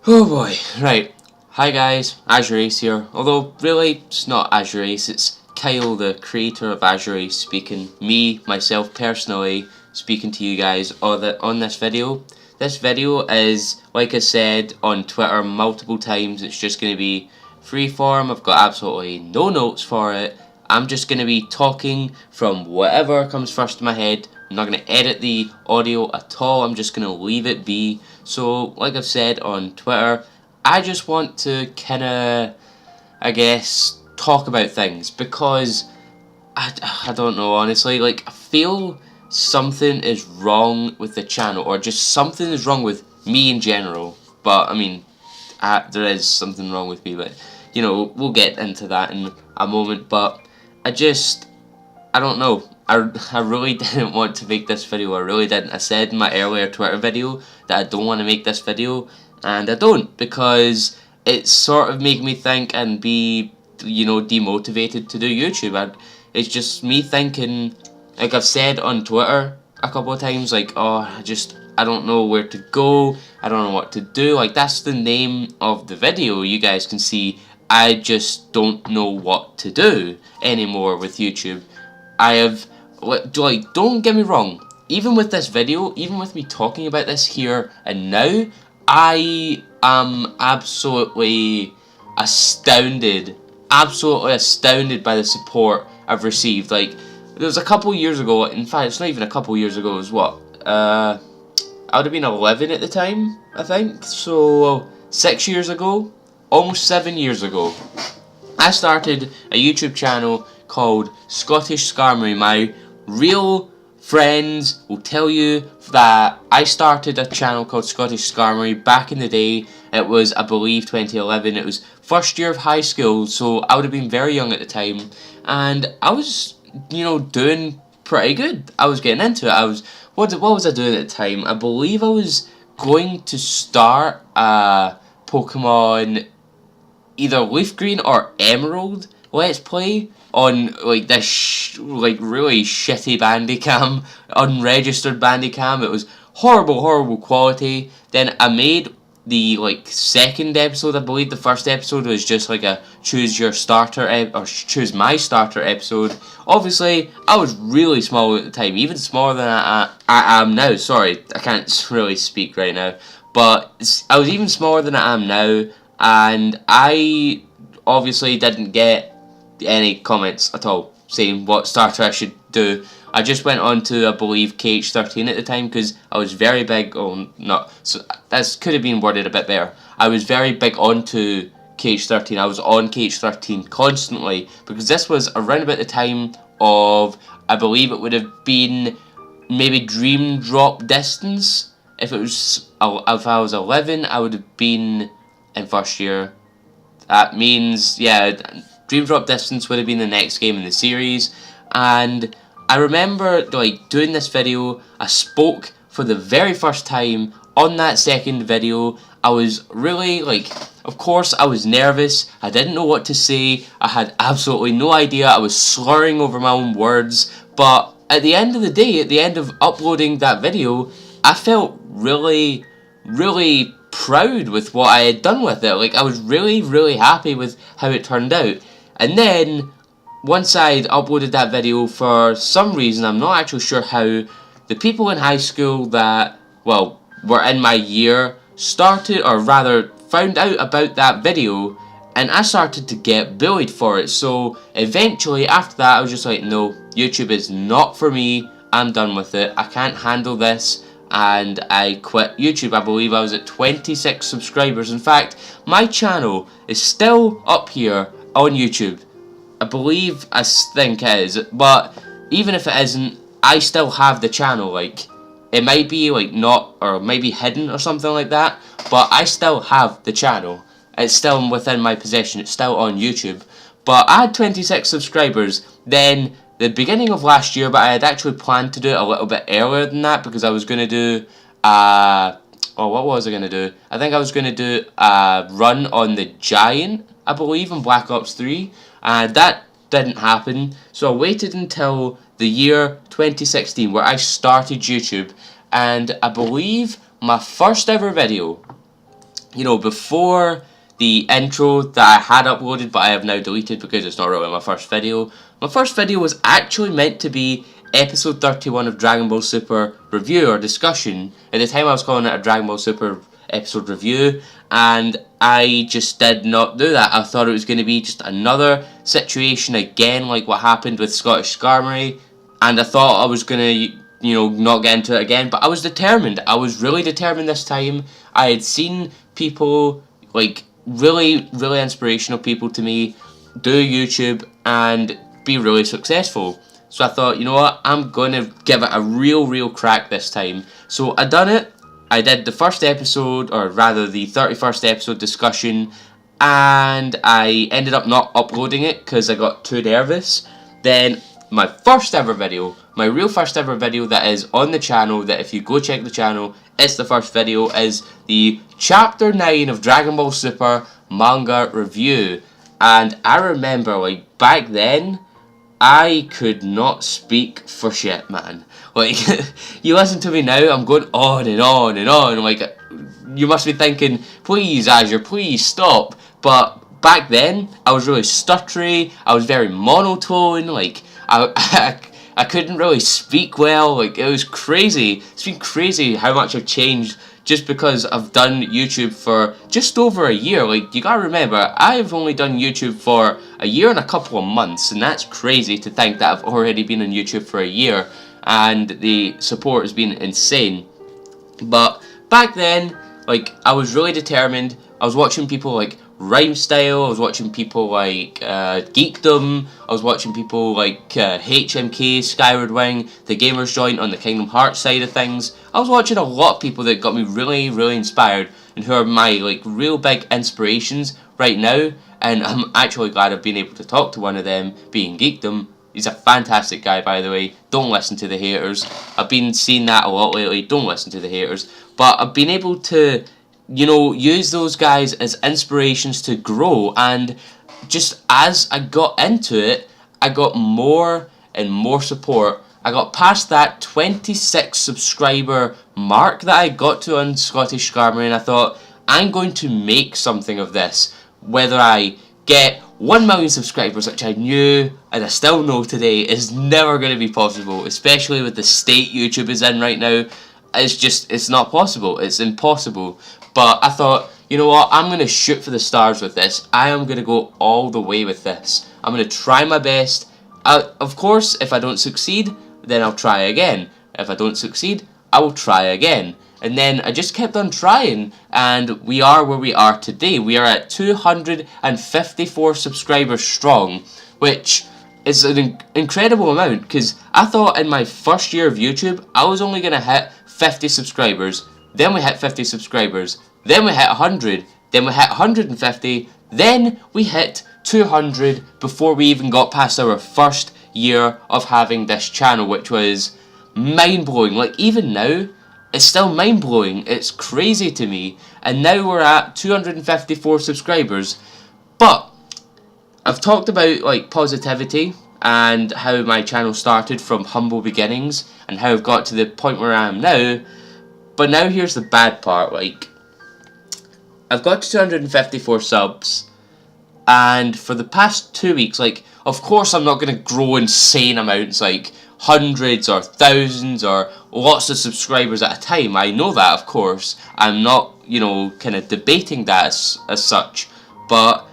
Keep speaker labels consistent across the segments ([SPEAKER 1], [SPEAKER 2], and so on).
[SPEAKER 1] Oh boy, right. Hi guys, AzureAce here. Although, really, it's not AzureAce, it's Kyle, the creator of AzureAce, speaking. Me, myself personally, speaking to you guys on this video. This video is, like I said on Twitter multiple times, it's just going to be freeform. I've got absolutely no notes for it. I'm just going to be talking from whatever comes first in my head. I'm not going to edit the audio at all, I'm just going to leave it be. So, like I've said on Twitter, I just want to kind of, I guess, talk about things because I don't know, honestly. Like, I feel something is wrong with the channel, or just something is wrong with me in general. But, I mean, there is something wrong with me, but, you know, we'll get into that in a moment. But I don't know. I really didn't want to make this video. I really didn't. I said in my earlier Twitter video that I don't want to make this video, and I don't, because it's sort of making me think and be, you know, demotivated to do YouTube. It's just me thinking, like I've said on Twitter a couple of times, like, oh, I don't know where to go. I don't know what to do. Like, that's the name of the video. You guys can see I just don't know what to do anymore with YouTube. I have, like, don't get me wrong, even with this video, even with me talking about this here and now, I am absolutely astounded by the support I've received. Like, there was a couple years ago, in fact, it's not even a couple years ago, it was what, I would have been 11 at the time, I think, so 6 years ago, almost 7 years ago, I started a YouTube channel called Scottish Skarmory. My real friends will tell you that I started a channel called Scottish Skarmory back in the day. It was, I believe, 2011. It was first year of high school, so I would have been very young at the time. And I was, you know, doing pretty good. I was getting into it. What was I doing at the time? I believe I was going to start a Pokemon either Leaf Green or Emerald Let's Play on like this like really shitty Bandicam, unregistered Bandicam. It was horrible quality. Then I made the like second episode. I believe the first episode was just like a choose your starter or choose my starter episode. Obviously, I was really small at the time, even smaller than I am now. Sorry, I can't really speak right now, but I was even smaller than I am now, and I obviously didn't get any comments at all saying what starter I should do. I just went on to, I believe, KH13 at the time because I was very big on, not, so that could have been worded a bit better. I was very big onto KH13. I was on KH13 constantly because this was around about the time of, I believe it would have been maybe Dream Drop Distance. If I was 11, I would have been in first year. That means, yeah, Dream Drop Distance would have been the next game in the series. And I remember, like, doing this video, I spoke for the very first time on that second video. I was really, like, of course I was nervous, I didn't know what to say, I had absolutely no idea, I was slurring over my own words, but at the end of the day, at the end of uploading that video, I felt really proud with what I had done with it. Like, I was really happy with how it turned out. And then, once I'd uploaded that video, for some reason, I'm not actually sure how, the people in high school that, well, were in my year started, or rather, found out about that video, and I started to get bullied for it. So, eventually, after that, I was just like, no, YouTube is not for me, I'm done with it, I can't handle this, and I quit YouTube. I believe I was at 26 subscribers. In fact, my channel is still up here on YouTube. I think it is, but even if it isn't, I still have the channel. Like, it might be like not, or it might be hidden or something like that, but I still have the channel. It's still within my possession, it's still on YouTube. But I had 26 subscribers then the beginning of last year, but I had actually planned to do it a little bit earlier than that because I was going to do, what was I going to do? I think I was going to do a run on the Giant, I believe, in Black Ops 3, and that didn't happen, so I waited until the year 2016 where I started YouTube, and I believe my first ever video you know, before the intro that I had uploaded but I have now deleted because it's not really my first video was actually meant to be episode 31 of Dragon Ball Super review or discussion. At the time I was calling it a Dragon Ball Super episode review, and I just did not do that. I thought it was going to be just another situation again like what happened with Scottish Skarmory, and I thought I was going to, you know, not get into it again, but I was determined. I was really determined this time. I had seen people, like, really inspirational people to me, do YouTube and be really successful. So I thought, you know what, I'm going to give it a real crack this time. So I done it. I did the first episode, or rather the 31st episode discussion, and I ended up not uploading it because I got too nervous. Then my first ever video, my real first ever video that is on the channel, that if you go check the channel, it's the first video, is the Chapter 9 of Dragon Ball Super manga review. And I remember, like, back then, I could not speak for shit, man. Like, you listen to me now, I'm going on and on and on, like, you must be thinking, please Azure, please stop. But back then, I was really stuttery, I was very monotone, like, I couldn't really speak well, like, it was crazy. It's been crazy how much I've changed just because I've done YouTube for just over a year. Like, you gotta remember, I've only done YouTube for a year and a couple of months, and that's crazy to think that I've already been on YouTube for a year, and the support has been insane. But back then, like, I was really determined. I was watching people like Rhyme Style, I was watching people like Geekdom, I was watching people like HMK, Skyward Wing, the Gamers Joint on the Kingdom Hearts side of things. I was watching a lot of people that got me really inspired, and who are my, like, real big inspirations right now. And I'm actually glad I've been able to talk to one of them, being Geekdom. He's a fantastic guy, by the way. Don't listen to the haters. I've been seeing that a lot lately. Don't listen to the haters. But I've been able to, you know, use those guys as inspirations to grow, and just as I got into it, I got more and more support. I got past that 26 subscriber mark that I got to on Scottish Skarmory, and I thought, I'm going to make something of this. Whether I get 1 million subscribers, which I knew, and I still know today, is never going to be possible, especially with the state YouTube is in right now. It's not possible. It's impossible. But I thought, you know what, I'm going to shoot for the stars with this. I am going to go all the way with this. I'm going to try my best. Of course, if I don't succeed, then I'll try again. If I don't succeed, I will try again. And then I just kept on trying, and we are where we are today. We are at 254 subscribers strong, which is an incredible amount, because I thought in my first year of YouTube, I was only going to hit 50 subscribers. Then we hit 50 subscribers, then we hit 100, then we hit 150, then we hit 200 before we even got past our first year of having this channel, which was mind-blowing. Like, even now, it's still mind-blowing. It's crazy to me. And now we're at 254 subscribers. But I've talked about, like, positivity and how my channel started from humble beginnings and how I've got to the point where I am now. But now here's the bad part, like, I've got 254 subs, and for the past 2 weeks, like, of course I'm not going to grow insane amounts, like hundreds or thousands or lots of subscribers at a time. I know that, of course. I'm not, you know, kind of debating that as such. But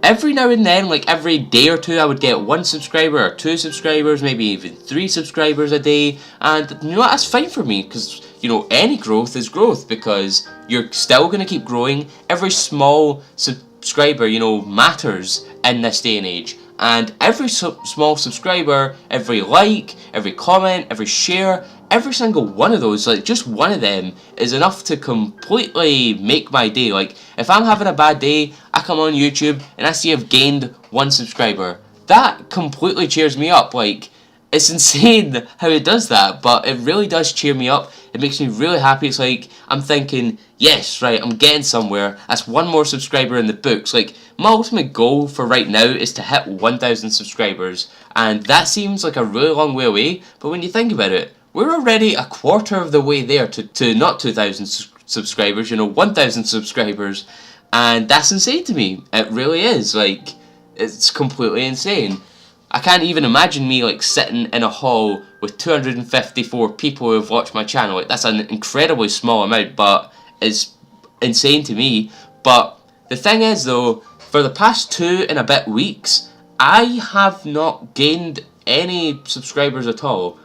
[SPEAKER 1] every now and then, like every day or two, I would get 1 subscriber or 2 subscribers, maybe even 3 subscribers a day. And you know what, that's fine for me, because, you know, any growth is growth, because you're still going to keep growing. Every small subscriber, you know, matters in this day and age. And every small subscriber, every like, every comment, every share, every single one of those, like just one of them, is enough to completely make my day. Like, if I'm having a bad day, I come on YouTube and I see I've gained 1 subscriber. That completely cheers me up. Like, it's insane how it does that, but it really does cheer me up. It makes me really happy. It's like, I'm thinking, yes, right, I'm getting somewhere. That's 1 more subscriber in the books. Like, my ultimate goal for right now is to hit 1,000 subscribers. And that seems like a really long way away, but when you think about it, we're already a quarter of the way there to not 2,000 subscribers, you know, 1,000 subscribers, and that's insane to me. It really is. Like, it's completely insane. I can't even imagine me like sitting in a hall with 254 people who have watched my channel. Like, that's an incredibly small amount, but it's insane to me. But the thing is though, for the past 2 and a bit weeks, I have not gained any subscribers at all.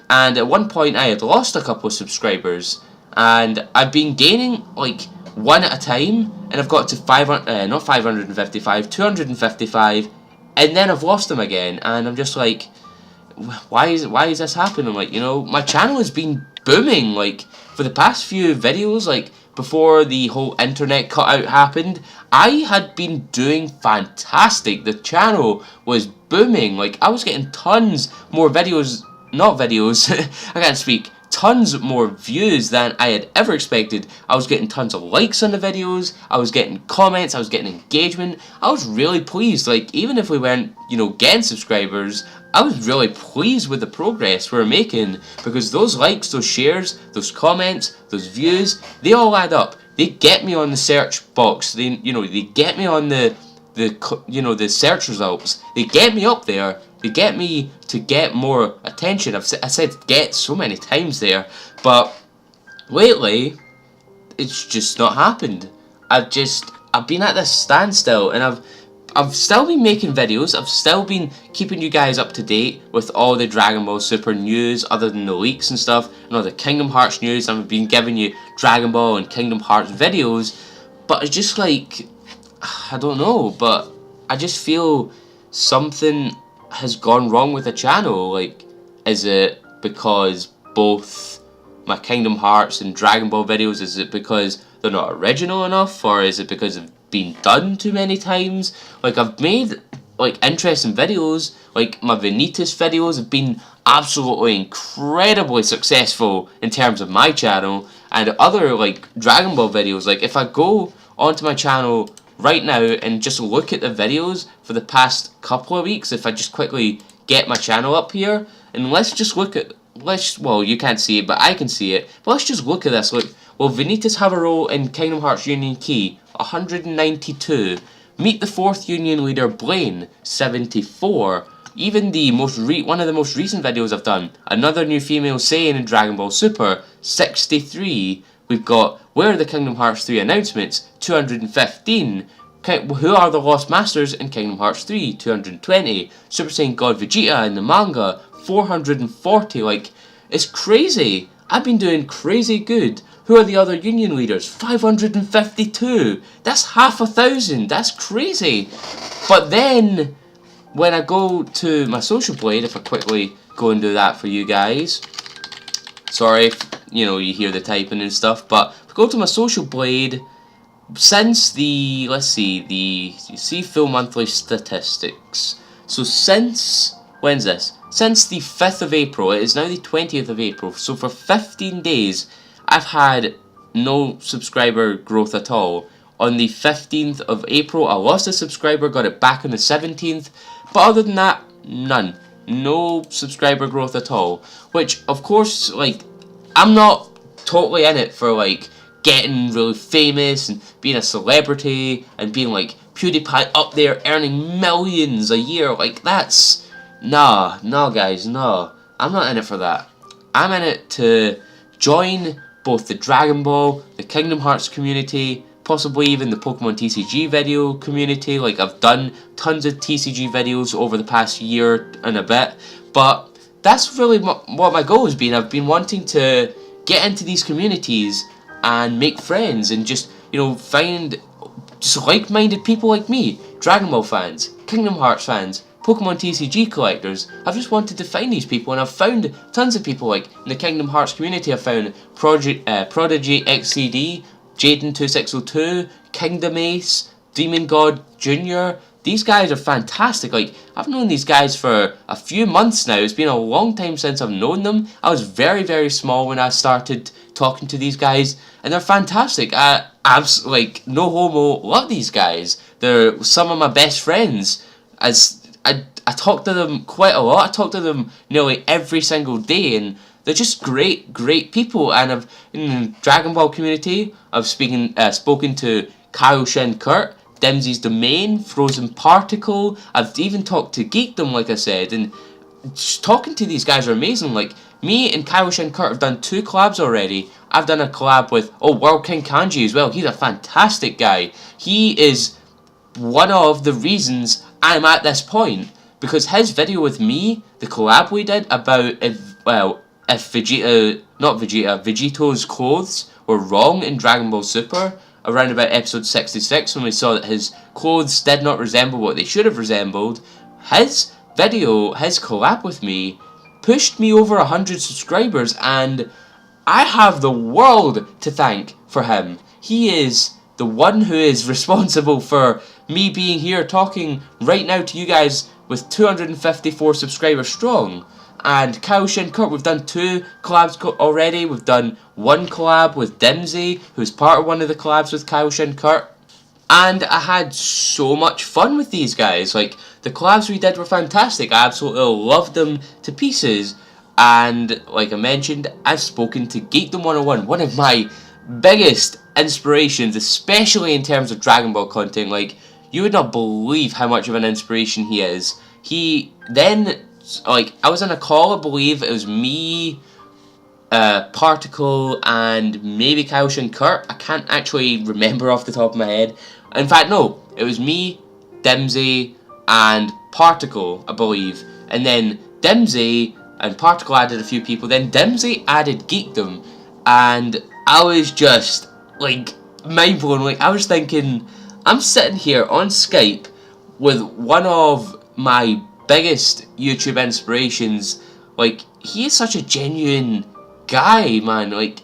[SPEAKER 1] And at one point I had lost a couple of subscribers, and I've been gaining like one at a time, and I've got to 500, not 555, 255, and then I've lost them again, and I'm just like, why is this happening? Like, you know, my channel has been booming, like, for the past few videos, like, before the whole internet cutout happened, I had been doing fantastic. The channel was booming, like, I was getting tons more videos, not videos, I can't speak, tons more views than I had ever expected. I was getting tons of likes on the videos, I was getting comments, I was getting engagement. I was really pleased. Like, even if we weren't, you know, getting subscribers, I was really pleased with the progress we were making, because those likes, those shares, those comments, those views, they all add up. They get me on the search box. They, you know, they get me on the search results. They get me up there. They get me to get more attention. I said get so many times there, but lately it's just not happened. I've been at this standstill, and I've still been making videos. I've still been keeping you guys up to date with all the Dragon Ball Super news, other than the leaks and stuff, and all the Kingdom Hearts news. I've been giving you Dragon Ball and Kingdom Hearts videos, but it's just like, I don't know, but I just feel something has gone wrong with the channel. Like, is it because both my Kingdom Hearts and Dragon Ball videos, is it because they're not original enough, or is it because they've been done too many times? Like, I've made like interesting videos, like my Vanitas videos have been absolutely incredibly successful in terms of my channel, and other like Dragon Ball videos. Like, if I go onto my channel right now and just look at the videos for the past couple of weeks, if I just quickly get my channel up here, and let's just look at, well, you can't see it, but I can see it, but let's just look at this. Look, will Vanitas have a role in Kingdom Hearts Union Key? 192. Meet the 4th Union leader, Blaine? 74. Even the one of the most recent videos I've done, another new female Saiyan in Dragon Ball Super? 63. We've got where are the Kingdom Hearts 3 announcements? 215. Who are the Lost Masters in Kingdom Hearts 3? 220. Super Saiyan God Vegeta in the manga? 440. Like, it's crazy. I've been doing crazy good. Who are the other Union leaders? 552. That's half 1,000. That's crazy. But then, when I go to my Social Blade, if I quickly go and do that for you guys. Sorry if, you know, you hear the typing and stuff, but if I go to my Social Blade, since the, let's see, you see full monthly statistics. So since, when's this? Since the 5th of April, it is now the 20th of April, so for 15 days, I've had no subscriber growth at all. On the 15th of April, I lost a subscriber, got it back on the 17th, but other than that, none. No subscriber growth at all. Which, of course, like, I'm not totally in it for, like, getting really famous and being a celebrity and being, like, PewDiePie up there earning millions a year. Like, that's... Nah, guys, no. I'm not in it for that. I'm in it to join both the Dragon Ball, the Kingdom Hearts community, possibly even the Pokemon TCG video community. Like, I've done tons of TCG videos over the past year and a bit, but that's really what my goal has been. I've been wanting to get into these communities and make friends and just, you know, find just like-minded people like me, Dragon Ball fans, Kingdom Hearts fans, Pokemon TCG collectors. I've just wanted to find these people, and I've found tons of people. Like, in the Kingdom Hearts community, I found Prodigy XCD, Jaden2602, Kingdom Ace, Demon God Jr. These guys are fantastic. Like, I've known these guys for a few months now. It's been a long time since I've known them. I was very, very small when I started talking to these guys, and they're fantastic. Like, no homo, love these guys. They're some of my best friends. I talk to them quite a lot. I talk to them nearly every single day, and they're just great people. And I've in the Dragon Ball community, I've spoken to Kyle Shen Kurt, Dempsey's Domain, Frozen Particle. I've even talked to Geekdom, like I said, and just talking to these guys are amazing. Like, me and Kyle Shen Kurt have done 2 collabs already. I've done a collab with World King Kanji as well. He's a fantastic guy. He is one of the reasons I'm at this point, because his video with me, the collab we did about if Vegeto's clothes were wrong in Dragon Ball Super, around about episode 66, when we saw that his clothes did not resemble what they should have resembled, his video, his collab with me, pushed me over 100 subscribers, and I have the world to thank for him. He is the one who is responsible for me being here talking right now to you guys with 254 subscribers strong. And Kyle Shen Kurt, we've done 2 collabs already. We've done 1 collab with Dempsey, who's part of one of the collabs with Kyle Shen Kurt. And I had so much fun with these guys. Like, the collabs we did were fantastic. I absolutely loved them to pieces. And like I mentioned, I've spoken to Geekdom 101, one of my biggest inspirations, especially in terms of Dragon Ball content. Like, you would not believe how much of an inspiration he is. He then, like, I was on a call, I believe it was me, Particle, and maybe Kyle Shen Kurt. I can't actually remember off the top of my head. In fact, no, it was me, Dempsey, and Particle, I believe. And then Dempsey and Particle added a few people. Then Dempsey added Geekdom, and I was just, like, mind blown. Like, I was thinking, I'm sitting here on Skype with one of my biggest YouTube inspirations. Like, he is such a genuine guy, man. Like,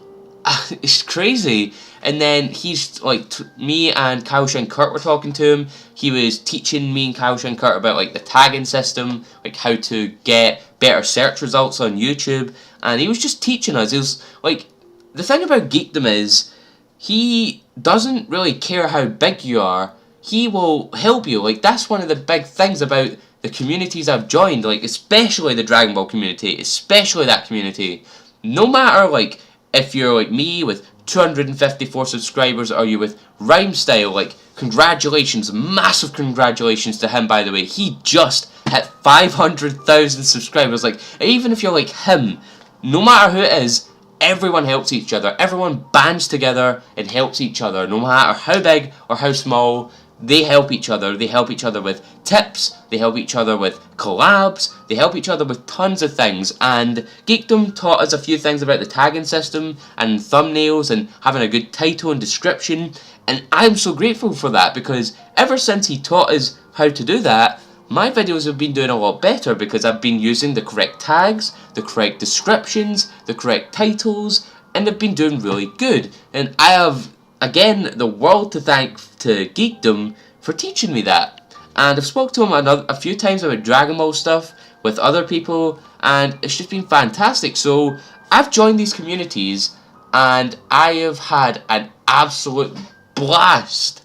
[SPEAKER 1] it's crazy. And then he's like, me and Kyle Shen Kurt were talking to him. He was teaching me and Kyle Shen Kurt about like the tagging system, like how to get better search results on YouTube. And he was just teaching us. It was like, the thing about Geekdom is, he doesn't really care how big you are. He will help you. Like, that's one of the big things about the communities I've joined, like especially the Dragon Ball community, especially that community. No matter like if you're like me with 254 subscribers, or you with Rhyme Style, like, congratulations, massive congratulations to him, by the way. He just hit 500,000 subscribers. Like, even if you're like him, no matter who it is, everyone helps each other. Everyone bands together and helps each other. No matter how big or how small, they help each other. They help each other with tips, they help each other with collabs, they help each other with tons of things. And Geekdom taught us a few things about the tagging system and thumbnails and having a good title and description. And I'm so grateful for that, because ever since he taught us how to do that, my videos have been doing a lot better, because I've been using the correct tags, the correct descriptions, the correct titles, and they've been doing really good. And I have, again, the world to thank to Geekdom for teaching me that. And I've spoke to him a few times about Dragon Ball stuff with other people, and it's just been fantastic. So I've joined these communities, and I have had an absolute blast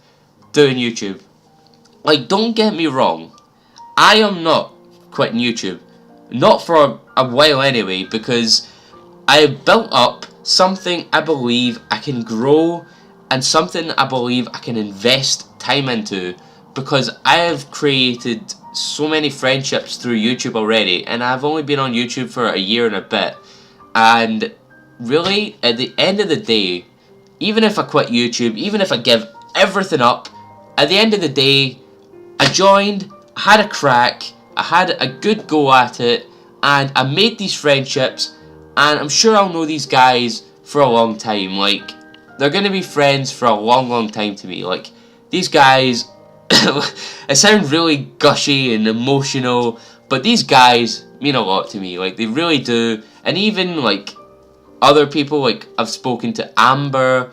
[SPEAKER 1] doing YouTube. Like, don't get me wrong, I am not quitting YouTube. Not for a while anyway, because I have built up something I believe I can grow, and something I believe I can invest time into, because I have created so many friendships through YouTube already, and I've only been on YouTube for a year and a bit. And really, at the end of the day, even if I quit YouTube, even if I give everything up, at the end of the day, I joined, I had a crack, I had a good go at it, and I made these friendships, and I'm sure I'll know these guys for a long time. Like, they're going to be friends for a long, long time to me. Like, these guys, it sounds really gushy and emotional, but these guys mean a lot to me. Like, they really do. And even, like, other people, like, I've spoken to Amber,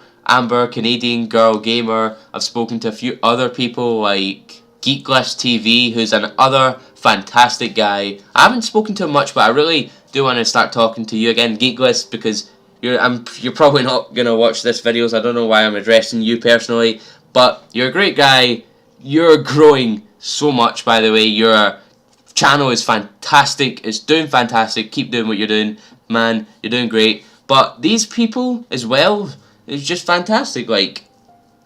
[SPEAKER 1] Canadian Girl Gamer. I've spoken to a few other people, like Geekless TV, who's another fantastic guy. I haven't spoken to him much, but I really do want to start talking to you again, Geekless, because you're probably not going to watch this video, so I don't know why I'm addressing you personally, but you're a great guy. You're growing so much, by the way. You're channel is fantastic. It's doing fantastic. Keep doing what you're doing, man. You're doing great. But these people as well, it's just fantastic. Like,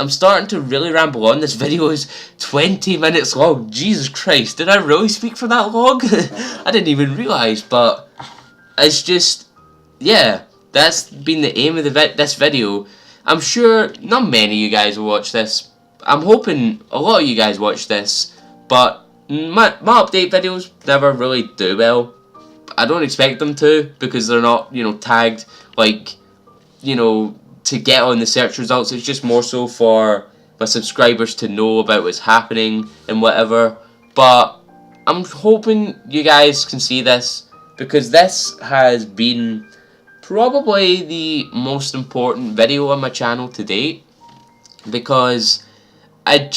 [SPEAKER 1] I'm starting to really ramble on. This video is 20 minutes long. Jesus Christ, did I really speak for that long? I didn't even realise, but it's just, yeah, that's been the aim of this video. I'm sure not many of you guys will watch this. I'm hoping a lot of you guys watch this, but my update videos never really do well. I don't expect them to, because they're not, you know, tagged, like, you know, to get on the search results. It's just more so for my subscribers to know about what's happening and whatever. But I'm hoping you guys can see this, because this has been probably the most important video on my channel to date, because I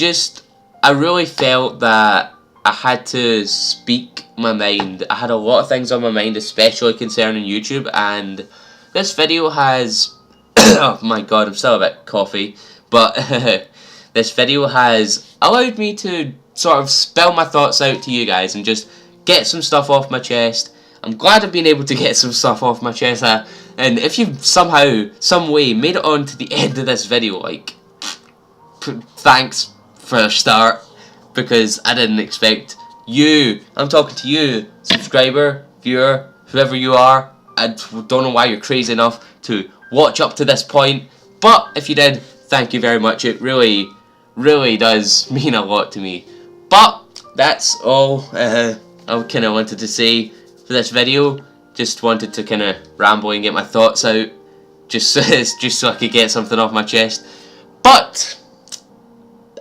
[SPEAKER 1] really felt that I had to speak my mind. I had a lot of things on my mind, especially concerning YouTube, and this video has oh my god, I'm still a bit coffee, but this video has allowed me to sort of spill my thoughts out to you guys and just get some stuff off my chest. I'm glad I've been able to get some stuff off my chest, and if you've somehow, some way made it on to the end of this video, like, thanks for a start, because I didn't expect you, I'm talking to you, subscriber, viewer, whoever you are. I don't know why you're crazy enough to watch up to this point, but if you did, thank you very much. It really, really does mean a lot to me. But that's all I kind of wanted to say for this video. Just wanted to kind of ramble and get my thoughts out, just so I could get something off my chest. But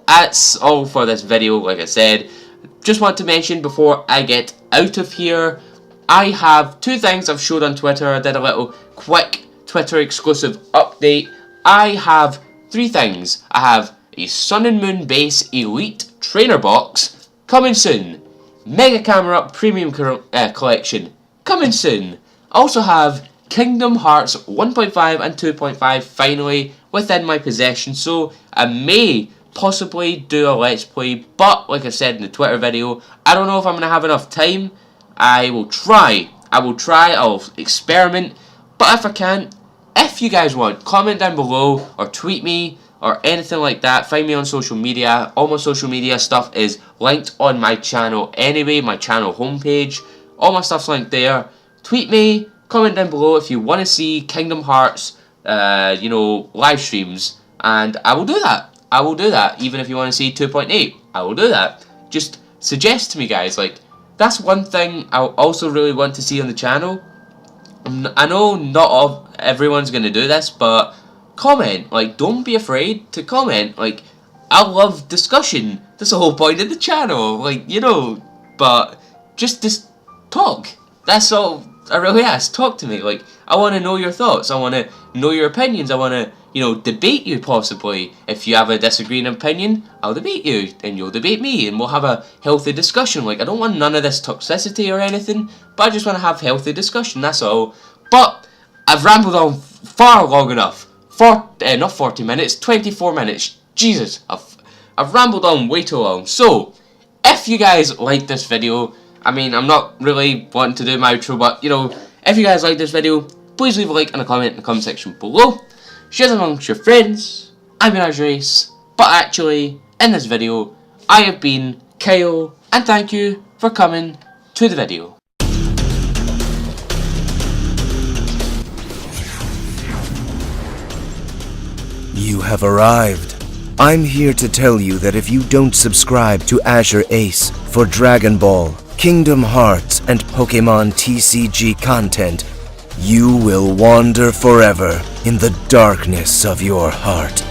[SPEAKER 1] that's all for this video. Like I said, just want to mention before I get out of here, I have two things I've showed on Twitter. I did a little quick Twitter exclusive update. I have three things. I have a Sun and Moon Base Elite Trainer Box coming soon. Mega Camera Premium Collection coming soon. I also have Kingdom Hearts 1.5 and 2.5 finally within my possession, so I may possibly do a Let's Play, but like I said in the Twitter video, I don't know if I'm going to have enough time. I will try, I'll experiment, but if I can't, if you guys want, comment down below or tweet me or anything like that. Find me on social media. All my social media stuff is linked on my channel anyway, my channel homepage. All my stuff's linked there. Tweet me, comment down below if you want to see Kingdom Hearts, you know, live streams, and I will do that. I will do that. Even if you want to see 2.8, I will do that. Just suggest to me, guys. Like, that's one thing I also really want to see on the channel. I know not everyone's going to do this, but comment. Like, don't be afraid to comment. Like, I love discussion. That's the whole point of the channel. Like, you know, but just talk. That's all I really ask. Talk to me. Like, I want to know your thoughts. I want to know your opinions. I want to, you know, debate you possibly. If you have a disagreeing opinion, I'll debate you, and you'll debate me, and we'll have a healthy discussion. Like, I don't want none of this toxicity or anything, but I just want to have healthy discussion, that's all. But I've rambled on far long enough. Not 40 minutes, 24 minutes. Jesus, I've rambled on way too long. So, if you guys like this video, I mean, I'm not really wanting to do my outro, but, you know, if you guys like this video, please leave a like and a comment in the comment section below. Share it amongst your friends. I've been AzureAce, but actually, in this video, I have been Kyle, and thank you for coming to the video.
[SPEAKER 2] You have arrived. I'm here to tell you that if you don't subscribe to AzureAce for Dragon Ball, Kingdom Hearts, and Pokemon TCG content, you will wander forever in the darkness of your heart.